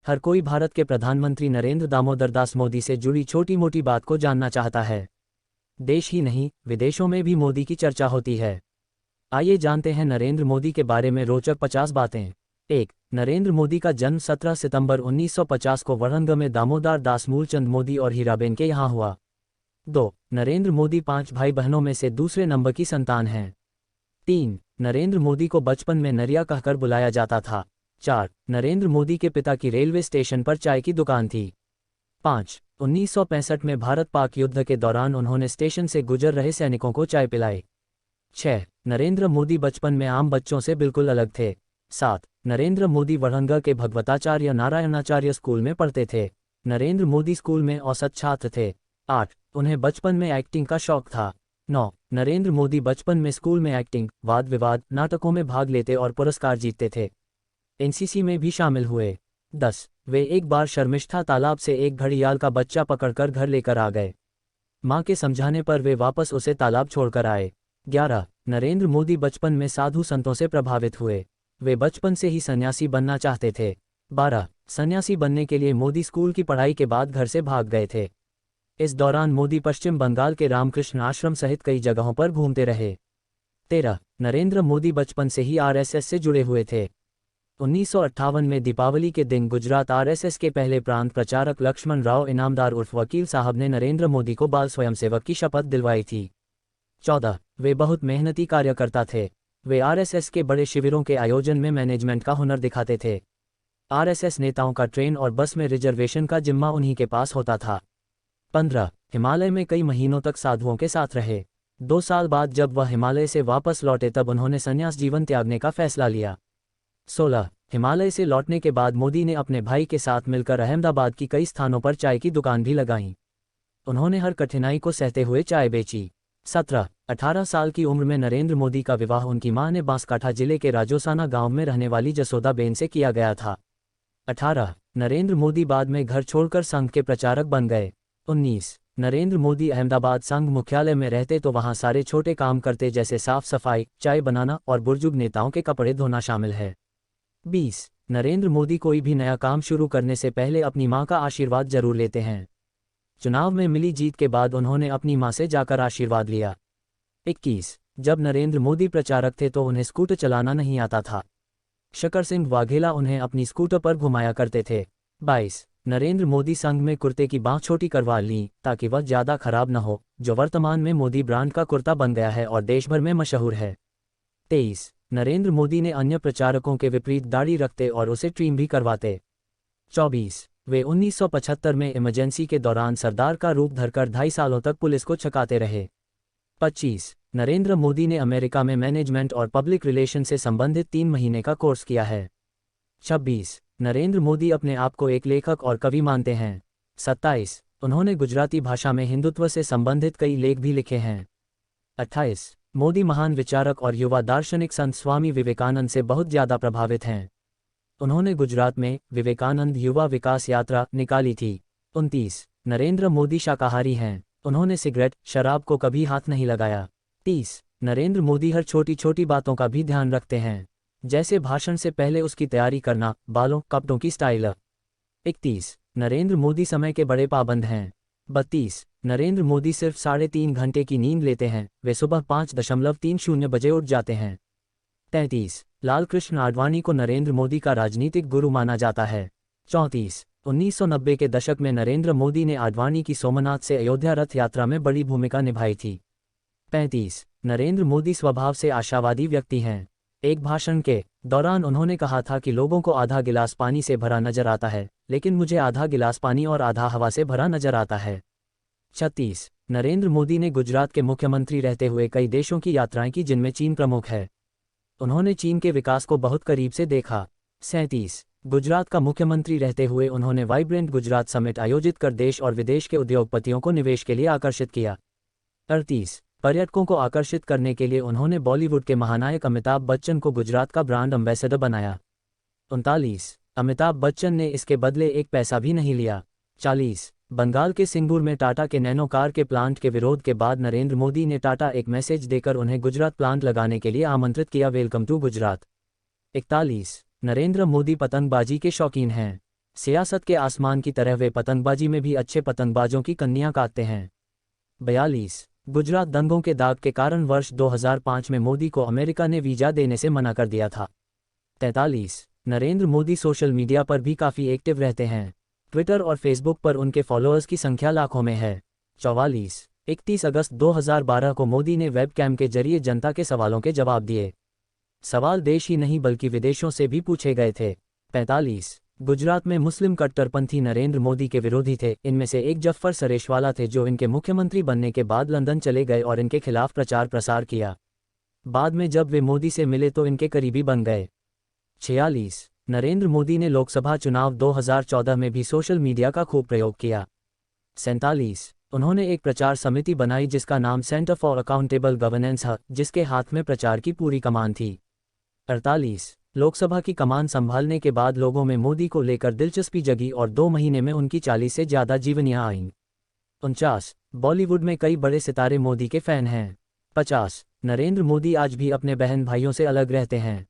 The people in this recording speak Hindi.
हर कोई भारत के प्रधानमंत्री नरेंद्र दामोदर दास मोदी से जुड़ी छोटी मोटी बात को जानना चाहता है। देश ही नहीं, विदेशों में भी मोदी की चर्चा होती है। आइए जानते हैं नरेंद्र मोदी के बारे में रोचक 50 बातें। 1. नरेंद्र मोदी का जन्म 17 सितंबर 1950 को वरंगल में दामोदर दास मूलचंद मोदी और हीराबेन के यहाँ हुआ। 2. नरेंद्र मोदी 5 भाई बहनों में से दूसरे नंबर की संतान हैं। 3. नरेंद्र मोदी को बचपन में नरिया कहकर बुलाया जाता था। 4. नरेंद्र मोदी के पिता की रेलवे स्टेशन पर चाय की दुकान थी। 5. 1965 में भारत पाक युद्ध के दौरान उन्होंने स्टेशन से गुजर रहे सैनिकों को चाय पिलाई। 6. नरेंद्र मोदी बचपन में आम बच्चों से बिल्कुल अलग थे। 7. नरेंद्र मोदी वरंगल के भगवताचार्य नारायणाचार्य स्कूल में पढ़ते थे। नरेंद्र मोदी स्कूल में औसत छात्र थे। 8. उन्हें बचपन में एक्टिंग का शौक था। 9. नरेंद्र मोदी बचपन में स्कूल में एक्टिंग, वाद विवाद, नाटकों में भाग लेते और पुरस्कार जीतते थे। एनसीसी में भी शामिल हुए। 10. वे एक बार शर्मिष्ठा तालाब से एक घड़ियाल का बच्चा पकड़कर घर लेकर आ गए। मां के समझाने पर वे वापस उसे तालाब छोड़कर आए। 11. नरेंद्र मोदी बचपन में साधु संतों से प्रभावित हुए। वे बचपन से ही सन्यासी बनना चाहते थे। 12. सन्यासी बनने के लिए मोदी स्कूल की पढ़ाई के बाद घर से भाग गए थे। इस दौरान मोदी पश्चिम बंगाल के रामकृष्ण आश्रम सहित कई जगहों पर घूमते रहे। 13. नरेंद्र मोदी बचपन से ही आरएसएस से जुड़े हुए थे। 1958 में दीपावली के दिन गुजरात आरएसएस के पहले प्रांत प्रचारक लक्ष्मण राव इनामदार उर्फ वकील साहब ने नरेंद्र मोदी को बाल स्वयंसेवक की शपथ दिलवाई थी। 14. वे बहुत मेहनती कार्यकर्ता थे। वे आरएसएस के बड़े शिविरों के आयोजन में मैनेजमेंट का हुनर दिखाते थे। आरएसएस नेताओं का ट्रेन और बस में रिजर्वेशन का जिम्मा उन्हीं के पास होता था। 15. हिमालय में कई महीनों तक साधुओं के साथ रहे। 2 साल बाद जब वह हिमालय से वापस लौटे तब उन्होंने संन्यास जीवन त्यागने का फैसला लिया। 16. हिमालय से लौटने के बाद मोदी ने अपने भाई के साथ मिलकर अहमदाबाद की कई स्थानों पर चाय की दुकान भी लगाई। उन्होंने हर कठिनाई को सहते हुए चाय बेची। 17. 18 साल की उम्र में नरेंद्र मोदी का विवाह उनकी मां ने बांसकाठा जिले के राजोसाना गांव में रहने वाली जसोदाबेन से किया गया था। 18. नरेंद्र मोदी बाद में घर छोड़कर संघ के प्रचारक बन गए। 19. नरेंद्र मोदी अहमदाबाद संघ मुख्यालय में रहते तो वहां सारे छोटे काम करते जैसे साफ सफाई, चाय बनाना और बुजुर्ग नेताओं के कपड़े धोना शामिल है। 20. नरेंद्र मोदी कोई भी नया काम शुरू करने से पहले अपनी मां का आशीर्वाद जरूर लेते हैं। चुनाव में मिली जीत के बाद उन्होंने अपनी मां से जाकर आशीर्वाद लिया। 21. जब नरेंद्र मोदी प्रचारक थे तो उन्हें स्कूटर चलाना नहीं आता था। शकर सिंह वाघेला उन्हें अपनी स्कूटर पर घुमाया करते थे। 22. नरेंद्र मोदी संघ में कुर्ते की बाँह छोटी करवा ली ताकि वह ज़्यादा खराब न हो, जो वर्तमान में मोदी ब्रांड का कुर्ता बन गया है और देश भर में मशहूर है। 23. नरेंद्र मोदी ने अन्य प्रचारकों के विपरीत दाढ़ी रखते और उसे ट्रिम भी करवाते। 24. वे 1975 में इमरजेंसी के दौरान सरदार का रूप धरकर 2.5 सालों तक पुलिस को छकाते रहे। 25. नरेंद्र मोदी ने अमेरिका में मैनेजमेंट और पब्लिक रिलेशन से संबंधित 3 महीने का कोर्स किया है। 26. नरेंद्र मोदी अपने आप को एक लेखक और कवि मानते हैं। 27. उन्होंने गुजराती भाषा में हिंदुत्व से संबंधित कई लेख भी लिखे हैं। 28. मोदी महान विचारक और युवा दार्शनिक संत स्वामी विवेकानंद से बहुत ज़्यादा प्रभावित हैं। उन्होंने गुजरात में विवेकानंद युवा विकास यात्रा निकाली थी। 29. नरेंद्र मोदी शाकाहारी हैं। उन्होंने सिगरेट, शराब को कभी हाथ नहीं लगाया। 30. नरेंद्र मोदी हर छोटी छोटी बातों का भी ध्यान रखते हैं, जैसे भाषण से पहले उसकी तैयारी करना, बालों, कपड़ों की स्टाइल। 31. नरेंद्र मोदी समय के बड़े पाबंद हैं। 32. नरेंद्र मोदी सिर्फ 3.5 घंटे की नींद लेते हैं, वे सुबह 5:30 बजे उठ जाते हैं। 33. लालकृष्ण आडवाणी को नरेंद्र मोदी का राजनीतिक गुरु माना जाता है। 34. 1990 के दशक में नरेंद्र मोदी ने आडवाणी की सोमनाथ से अयोध्या रथ यात्रा में बड़ी भूमिका निभाई थी। 35. नरेंद्र मोदी स्वभाव से आशावादी व्यक्ति हैं। एक भाषण के दौरान उन्होंने कहा था कि लोगों को आधा गिलास पानी से भरा नजर आता है, लेकिन मुझे आधा गिलास पानी और आधा हवा से भरा नजर आता है। 36. नरेंद्र मोदी ने गुजरात के मुख्यमंत्री रहते हुए कई देशों की यात्राएं की जिनमें चीन प्रमुख है। उन्होंने चीन के विकास को बहुत करीब से देखा। 37. गुजरात का मुख्यमंत्री रहते हुए उन्होंने वाइब्रेंट गुजरात समिट आयोजित कर देश और विदेश के उद्योगपतियों को निवेश के लिए आकर्षित किया। 38. पर्यटकों को आकर्षित करने के लिए उन्होंने बॉलीवुड के महानायक अमिताभ बच्चन को गुजरात का ब्रांड एम्बेसडर बनाया। 39. अमिताभ बच्चन ने इसके बदले एक पैसा भी नहीं लिया। 40. बंगाल के सिंगूर में टाटा के नैनो कार के प्लांट के विरोध के बाद नरेंद्र मोदी ने टाटा एक मैसेज देकर उन्हें गुजरात प्लांट लगाने के लिए आमंत्रित किया। Welcome to Gujarat. 41. नरेंद्र मोदी पतंगबाजी के शौकीन हैं। सियासत के आसमान की तरह वे पतंगबाजी में भी अच्छे पतंगबाजों की कन्नियां काटते हैं। 42 गुजरात दंगों के दाग के कारण वर्ष 2005 में मोदी को अमेरिका ने वीजा देने से मना कर दिया था। 43 नरेंद्र मोदी सोशल मीडिया पर भी काफ़ी एक्टिव रहते हैं। ट्विटर और फेसबुक पर उनके फॉलोअर्स की संख्या लाखों में है। 44 31 अगस्त 2012 को मोदी ने वेबकैम के जरिए जनता के सवालों के जवाब दिए। सवाल देश ही नहीं बल्कि विदेशों से भी पूछे गए थे। 45 गुजरात में मुस्लिम कट्टरपंथी नरेंद्र मोदी के विरोधी थे। इनमें से एक जफ्फर सरेशवाला थे जो इनके मुख्यमंत्री बनने के बाद लंदन चले गए और इनके खिलाफ प्रचार प्रसार किया। बाद में जब वे मोदी से मिले तो इनके करीबी बन गए। 46 नरेंद्र मोदी ने लोकसभा चुनाव 2014 में भी सोशल मीडिया का खूब प्रयोग किया। 47 उन्होंने एक प्रचार समिति बनाई जिसका नाम सेंटर फॉर अकाउंटेबल गवर्नेंस है, जिसके हाथ में प्रचार की पूरी कमान थी। 48 लोकसभा की कमान संभालने के बाद लोगों में मोदी को लेकर दिलचस्पी जगी और 2 महीने में उनकी 40 से ज़्यादा जीवनियाँ आईं। 49 बॉलीवुड में कई बड़े सितारे मोदी के फ़ैन हैं। 50 नरेंद्र मोदी आज भी अपने बहन भाइयों से अलग रहते हैं।